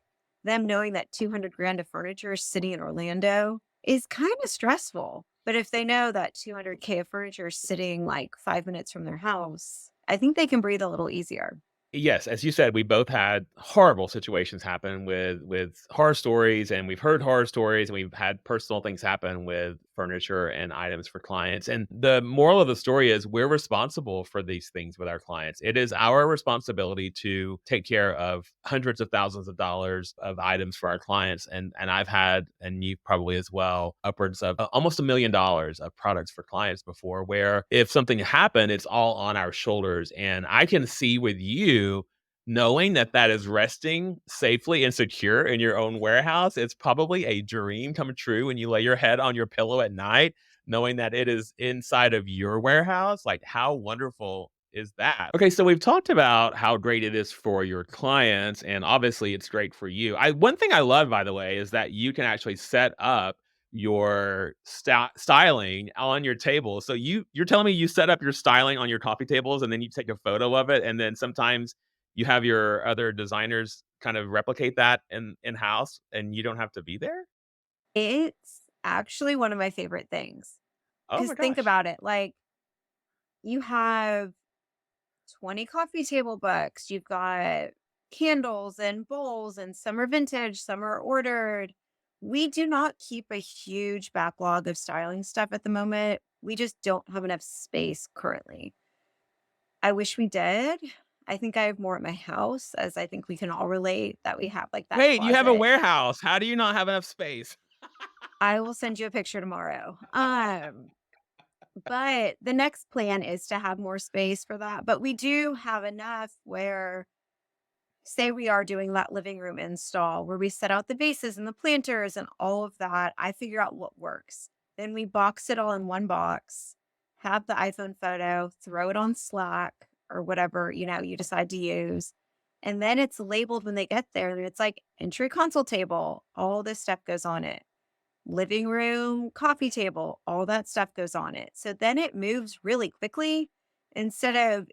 them knowing that 200 grand of furniture is sitting in Orlando is kind of stressful. But if they know that 200K of furniture is sitting like 5 minutes from their house, I think they can breathe a little easier. Yes, as you said, we both had horrible situations happen with horror stories, and we've heard horror stories, and we've had personal things happen with furniture and items for clients. And the moral of the story is we're responsible for these things with our clients. It is our responsibility to take care of hundreds of thousands of dollars of items for our clients. And I've had, and you probably as well, upwards of almost $1 million of products for clients before, where if something happened, it's all on our shoulders. And I can see with you knowing that that is resting safely and secure in your own warehouse, it's probably a dream come true when you lay your head on your pillow at night, knowing that it is inside of your warehouse. Like, how wonderful is that? Okay, so we've talked about how great it is for your clients, and obviously it's great for you. I One thing I love, by the way, is that you can actually set up your styling on your table. So you're telling me you set up your styling on your coffee tables and then you take a photo of it, and then sometimes you have your other designers kind of replicate that in-house, and you don't have to be there? It's actually one of my favorite things. Oh Because my think gosh. about it, like you have 20 coffee table books, you've got candles and bowls, and some are vintage, some are ordered. We do not keep a huge backlog of styling stuff at the moment. We just don't have enough space currently. I wish we did. I think I have more at my house, as I think we can all relate that we have like that Wait, you have a closet. warehouse. How do you not have enough space? I will send you a picture tomorrow. But the next plan is to have more space for that. But we do have enough where, say, we are doing that living room install where we set out the vases and the planters and all of that. I figure out what works. Then we box it all in one box, have the iPhone photo, throw it on Slack or whatever, you decide to use. And then it's labeled when they get there and it's like entry console table, all this stuff goes on it. Living room, coffee table, all that stuff goes on it. So then it moves really quickly instead of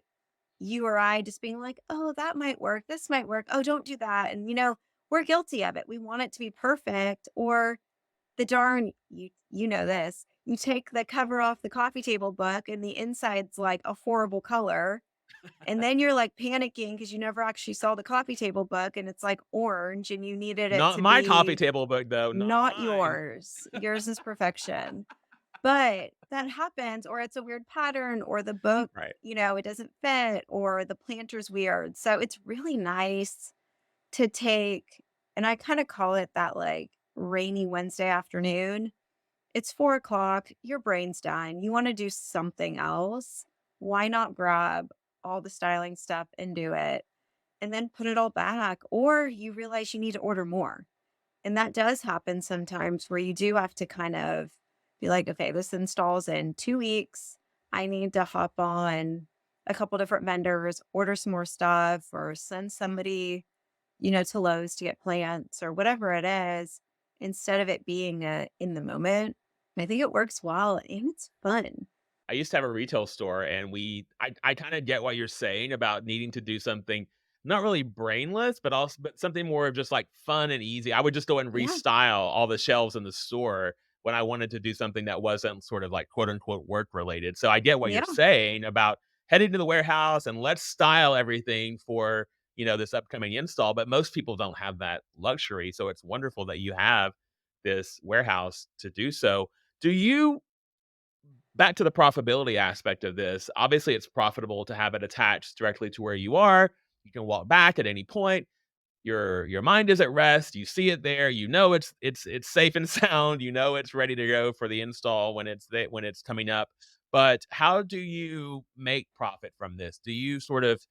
you or I just being like, "Oh, that might work. This might work. Oh, don't do that." And we're guilty of it. We want it to be perfect, or the darn you know this. You take the cover off the coffee table book and the inside's like a horrible color. And then you're like panicking because you never actually saw the coffee table book and it's like orange and you needed it Not to my coffee be table book, though, not not mine. yours. Yours is perfection. But that happens, or it's a weird pattern, or the book, Right. it doesn't fit, or the planter's weird. So it's really nice to take, and I kind of call it that like rainy Wednesday afternoon. It's 4 o'clock, your brain's dying. You want to do something else. Why not grab all the styling stuff and do it and then put it all back? Or you realize you need to order more. And that does happen sometimes where you do have to kind of be like, okay, this installs in 2 weeks. I need to hop on a couple different vendors, order some more stuff, or send somebody, to Lowe's to get plants or whatever it is, instead of it being in the moment. I think it works well and it's fun. I used to have a retail store, and I kinda get what you're saying about needing to do something not really brainless, but something more of just, like, fun and easy. I would just go and Yeah. restyle all the shelves in the store when I wanted to do something that wasn't sort of, like, quote, unquote, "work related." So I get what you're Yeah. saying about heading to the warehouse and let's style everything for, this upcoming install, but most people don't have that luxury, so it's wonderful that you have this warehouse to do so. Do you Back to the profitability aspect of this, obviously, it's profitable to have it attached directly to where you are. You can walk back at any point. Your mind is at rest. You see it there. You know it's safe and sound. You know it's ready to go for the install when it's coming up. But how do you make profit from this? Do you sort of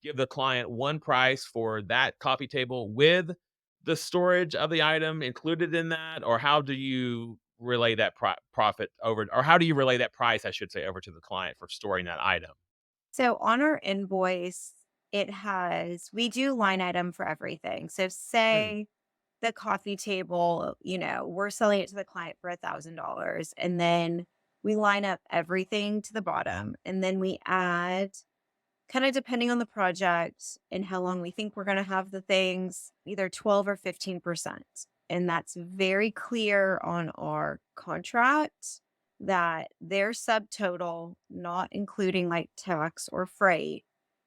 give the client one price for that coffee table with the storage of the item included in that? Or how do you relay that profit over, or how do you relay that price, I should say, over to the client for storing that item? So on our invoice, we do line item for everything. So Hmm. say the coffee table, we're selling it to the client for $1,000. And then we line up everything to the bottom. And then we add, kind of depending on the project and how long we think we're going to have the things, either 12 or 15%. And that's very clear on our contract that their subtotal, not including like tax or freight,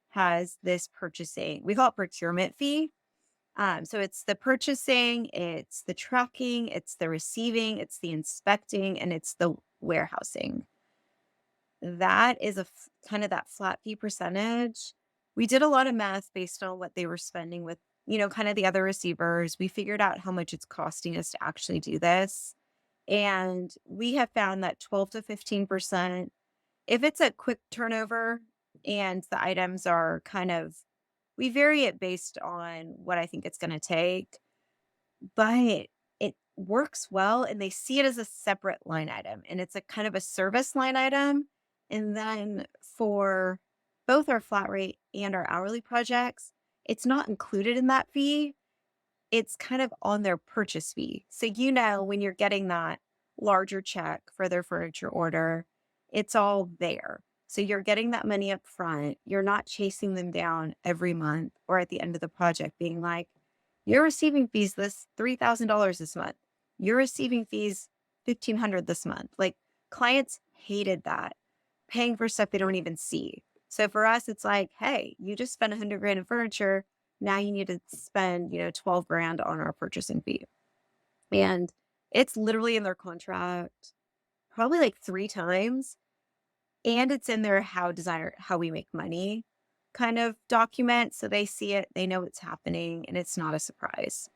has this purchasing. We call it procurement fee. So it's the purchasing, it's the tracking, it's the receiving, it's the inspecting, and it's the warehousing. That is kind of that flat fee percentage. We did a lot of math based on what they were spending with, kind of the other receivers. We figured out how much it's costing us to actually do this. And we have found that 12 to 15%, if it's a quick turnover and the items are we vary it based on what I think it's going to take, but it works well and they see it as a separate line item and it's a kind of a service line item. And then for both our flat rate and our hourly projects, it's not included in that fee. It's kind of on their purchase fee. So, when you're getting that larger check for their furniture order, it's all there. So you're getting that money up front. You're not chasing them down every month or at the end of the project being like, you're receiving fees this $3,000 this month. You're receiving fees 1,500 this month. Like clients hated that, paying for stuff they don't even see. So for us, it's like, hey, you just spent 100 grand in furniture. Now you need to spend, 12 grand on our purchasing fee. And it's literally in their contract, probably like 3 times. And it's in their how we make money kind of document. So they see it, they know it's happening, and it's not a surprise.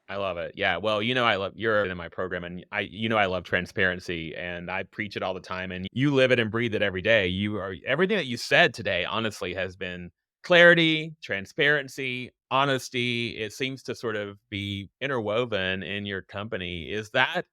I love it. Yeah. Well, I love you're in my program, and I love transparency, and I preach it all the time, and you live it and breathe it every day. You are everything that you said today, honestly, has been clarity, transparency, honesty. It seems to sort of be interwoven in your company. Is that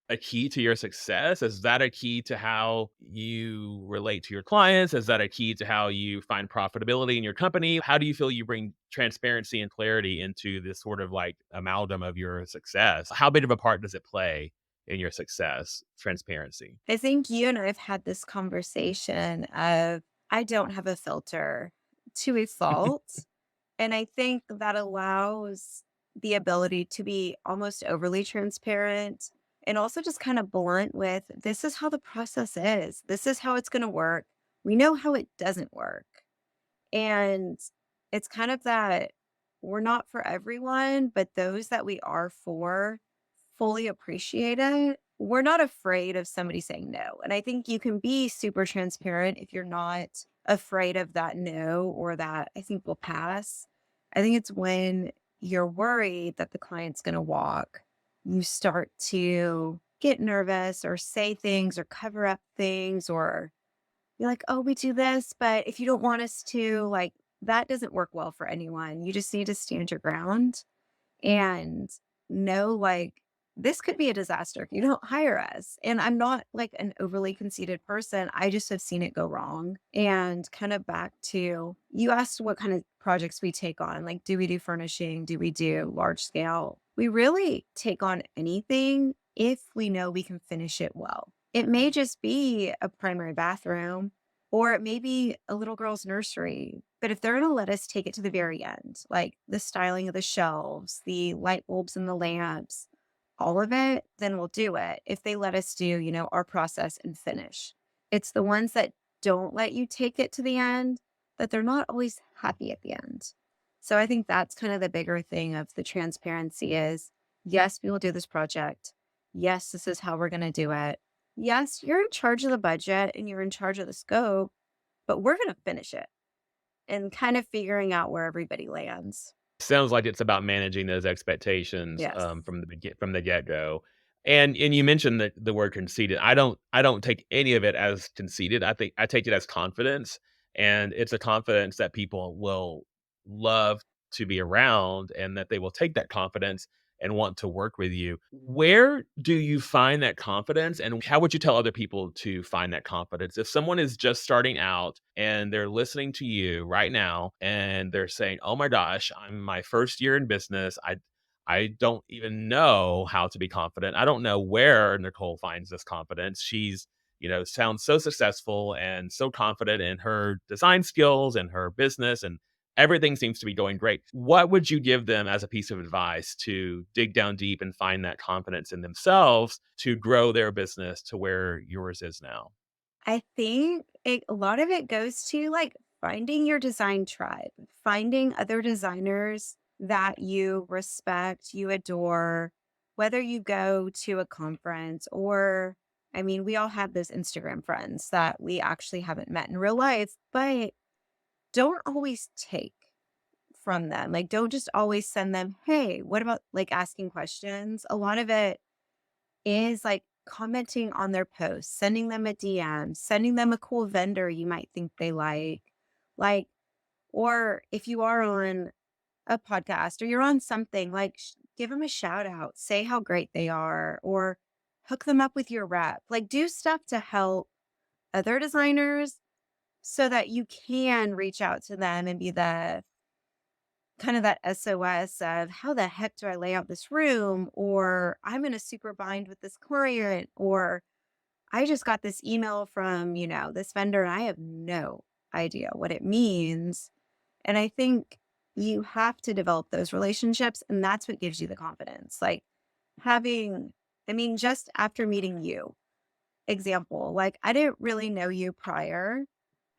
a key to your success? Is that a key to how you relate to your clients? Is that a key to how you find profitability in your company? How do you feel you bring transparency and clarity into this sort of like amalgam of your success? How big of a part does it play in your success, transparency? I think you and I have had this conversation of I don't have a filter to a fault. And I think that allows the ability to be almost overly transparent and also just kind of blunt with this is how the process is. This is how it's going to work. We know how it doesn't work. And it's kind of that we're not for everyone, but those that we are for fully appreciate it. We're not afraid of somebody saying no. And I think you can be super transparent if you're not afraid of that no or that I think will pass. I think it's when you're worried that the client's going to walk, you start to get nervous or say things or cover up things or you're like, "Oh, we do this, but if you don't want us to," like, that doesn't work well for anyone. You just need to stand your ground and know, like, this could be a disaster if you don't hire us. And I'm not like an overly conceited person. I just have seen it go wrong. And kind of back to you asked what kind of projects we take on. Like, do we do furnishing? Do we do large scale? We really take on anything if we know we can finish it well. It may just be a primary bathroom or it may be a little girl's nursery. But if they're going to let us take it to the very end, like the styling of the shelves, the light bulbs and the lamps, all of it, then we'll do it. If they let us do, our process and finish. It's the ones that don't let you take it to the end that they're not always happy at the end. So I think that's kind of the bigger thing of the transparency is, yes, we will do this project. Yes, this is how we're going to do it. Yes, you're in charge of the budget and you're in charge of the scope, but we're going to finish it and kind of figuring out where everybody lands. Sounds like it's about managing those expectations, Yes. from the get-go. And you mentioned the word conceited. I don't take any of it as conceited. I take it as confidence, and it's a confidence that people will love to be around and that they will take that confidence and want to work with you. Where do you find that confidence and how would you tell other people to find that confidence? If someone is just starting out and they're listening to you right now and they're saying, "Oh my gosh, I'm my first year in business. I don't even know how to be confident. I don't know where Nicole finds this confidence. She's, sounds so successful and so confident in her design skills and her business and everything seems to be going great." What would you give them as a piece of advice to dig down deep and find that confidence in themselves to grow their business to where yours is now? I think a lot of it goes to like finding your design tribe, finding other designers that you respect, you adore, whether you go to a conference or, I mean, we all have those Instagram friends that we actually haven't met in real life, but don't always take from them. Like, don't just always send them, hey, what about like asking questions? A lot of it is like commenting on their posts, sending them a DM, sending them a cool vendor you might think they like, or if you are on a podcast or you're on something, like give them a shout out, say how great they are, or hook them up with your rep. Like, do stuff to help other designers so that you can reach out to them and be the kind of that SOS of how the heck do I lay out this room? Or I'm in a super bind with this client, or I just got this email from, this vendor and I have no idea what it means. And I think you have to develop those relationships. And that's what gives you the confidence. Like having, I mean, just after meeting you, example, like I didn't really know you prior.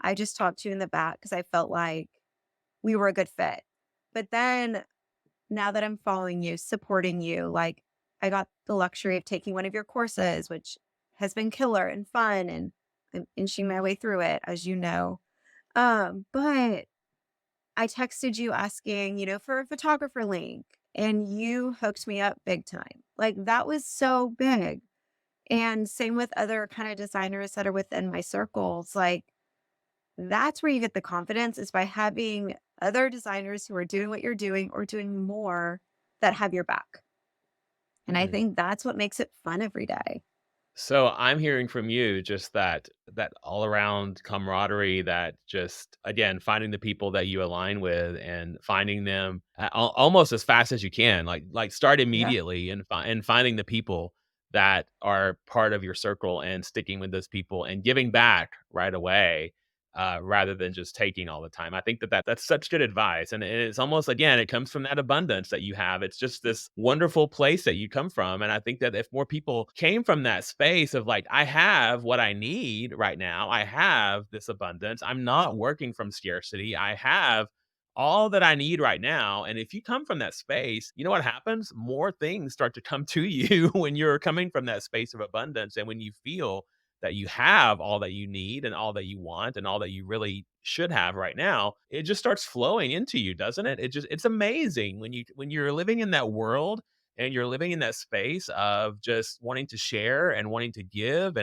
I just talked to you in the back because I felt like we were a good fit. But then now that I'm following you, supporting you, like I got the luxury of taking one of your courses, which has been killer and fun, and I'm inching my way through it, as you know. But I texted you asking, for a photographer link, and you hooked me up big time. Like that was so big. And same with other kind of designers that are within my circles. Like that's where you get the confidence is by having other designers who are doing what you're doing or doing more that have your back. And I think that's what makes it fun every day. So I'm hearing from you just that all around camaraderie, that just again finding the people that you align with and finding them almost as fast as you can, like start Yeah. immediately and and finding the people that are part of your circle and sticking with those people and giving back right away. Rather than just taking all the time, I think that's such good advice, and it's almost again, it comes from that abundance that you have. It's just this wonderful place that you come from, and I think that if more people came from that space of like, I have what I need right now, I have this abundance, I'm not working from scarcity, I have all that I need right now. And if you come from that space, you know what happens? More things start to come to you when you're coming from that space of abundance, and when you feel that you have all that you need and all that you want and all that you really should have right now, it just starts flowing into you, doesn't it? It's amazing when you're living in that world and you're living in that space of just wanting to share and wanting to give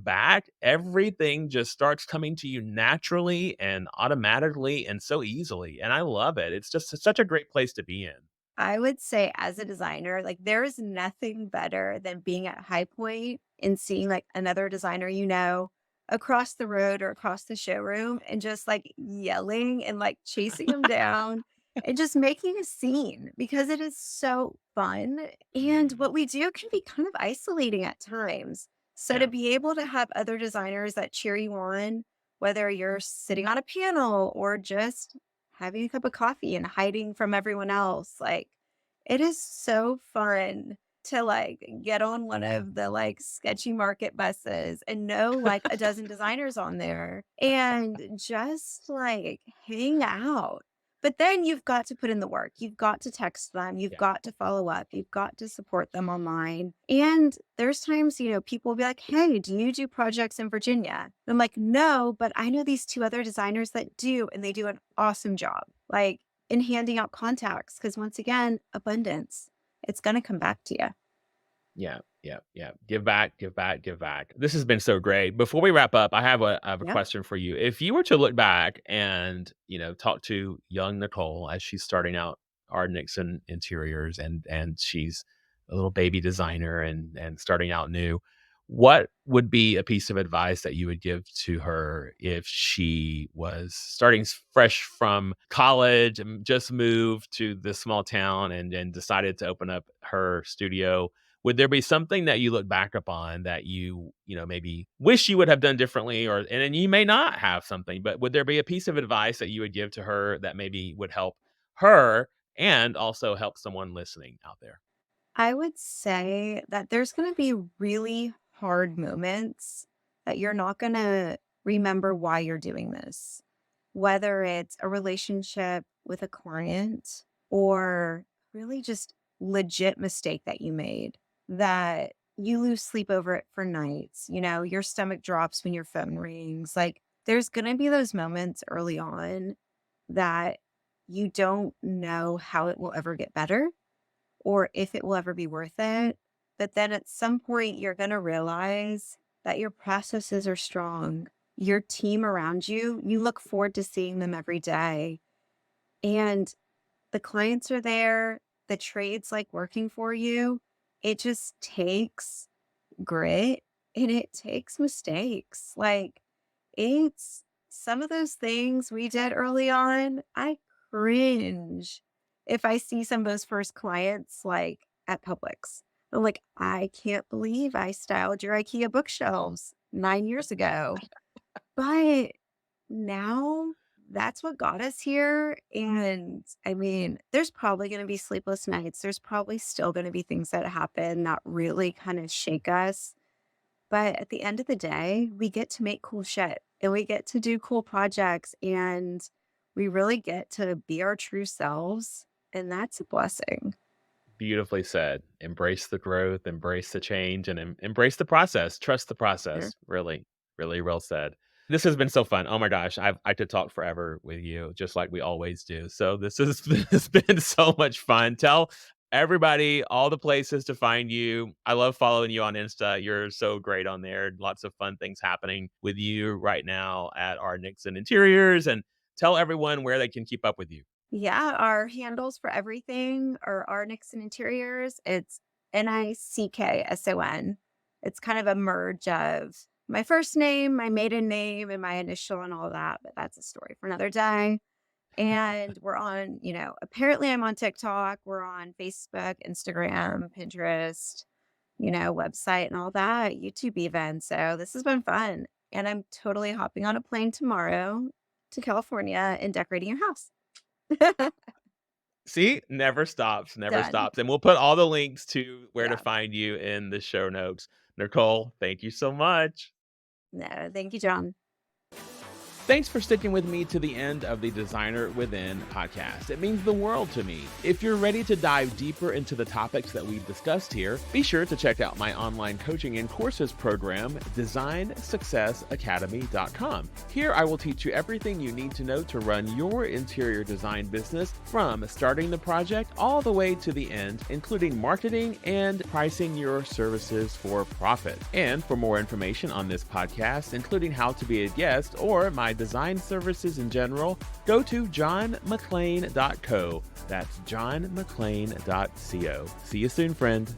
back, everything just starts coming to you naturally and automatically and so easily. And I love it. It's just such a great place to be in. I would say as a designer, like there is nothing better than being at High Point and seeing like another designer across the road or across the showroom and just like yelling and like chasing them down and just making a scene because it is so fun. And what we do can be kind of isolating at times. So to Yeah. be able to have other designers that cheer you on, whether you're sitting on a panel or just having a cup of coffee and hiding from everyone else. Like, it is so fun to like get on one of the like sketchy market buses and know like a dozen designers on there and just like hang out. But then you've got to put in the work. You've got to text them. You've Yeah. got to follow up. You've got to support them online. And there's times, people will be like, hey, do you do projects in Virginia? And I'm like, no, but I know these two other designers that do, and they do an awesome job. Like in handing out contacts. Cause once again, abundance, it's going to come back to you. Yeah. Yeah, yeah. Give back, give back, give back. This has been so great. Before we wrap up, I have a Yep. question for you. If you were to look back and, talk to young Nicole as she's starting out our Nickson Interiors and she's a little baby designer and starting out new, what would be a piece of advice that you would give to her if she was starting fresh from college and just moved to this small town and decided to open up her studio? Would there be something that you look back upon that maybe wish you would have done differently, and you may not have something, but would there be a piece of advice that you would give to her that maybe would help her and also help someone listening out there? I would say that there's going to be really hard moments that you're not going to remember why you're doing this, whether it's a relationship with a client or really just legit mistake that you made that you lose sleep over it for nights. Your stomach drops when your phone rings. Like, there's going to be those moments early on that you don't know how it will ever get better or if it will ever be worth it. But then at some point, you're going to realize that your processes are strong. Your team around you, you look forward to seeing them every day. And the clients are there, the trades like working for you. It just takes grit and it takes mistakes. Like, it's some of those things we did early on. I cringe if I see some of those first clients like at Publix. I'm like, I can't believe I styled your IKEA bookshelves 9 years ago. But now that's what got us here. And I mean, there's probably going to be sleepless nights. There's probably still going to be things that happen that really kind of shake us. But at the end of the day, we get to make cool shit and we get to do cool projects and we really get to be our true selves. And that's a blessing. Beautifully said. Embrace the growth, embrace the change, and embrace the process. Trust the Sure. process. Really, really well said. This has been so fun. Oh my gosh, I could talk forever with you, just like we always do. So this has has been so much fun. Tell everybody all the places to find you. I love following you on Insta. You're so great on there. Lots of fun things happening with you right now at our Nickson Interiors. And tell everyone where they can keep up with you. Yeah, our handles for everything are our Nickson Interiors. It's Nickson. It's kind of a merge of my first name, my maiden name, and my initial and all that. But that's a story for another day. And we're on, apparently I'm on TikTok. We're on Facebook, Instagram, Pinterest, website and all that, YouTube even. So this has been fun. And I'm totally hopping on a plane tomorrow to California and decorating your house. See, never stops, never Done. stops. And we'll put all the links to where to Yeah. find you in the show notes. Nicole, thank you so much. No, thank you, John. Thanks for sticking with me to the end of the Designer Within podcast. It means the world to me. If you're ready to dive deeper into the topics that we've discussed here, be sure to check out my online coaching and courses program, designsuccessacademy.com. Here I will teach you everything you need to know to run your interior design business from starting the project all the way to the end, including marketing and pricing your services for profit. And for more information on this podcast, including how to be a guest or my design services in general, go to johnmcclain.co. That's johnmcclain.co. See you soon, friend.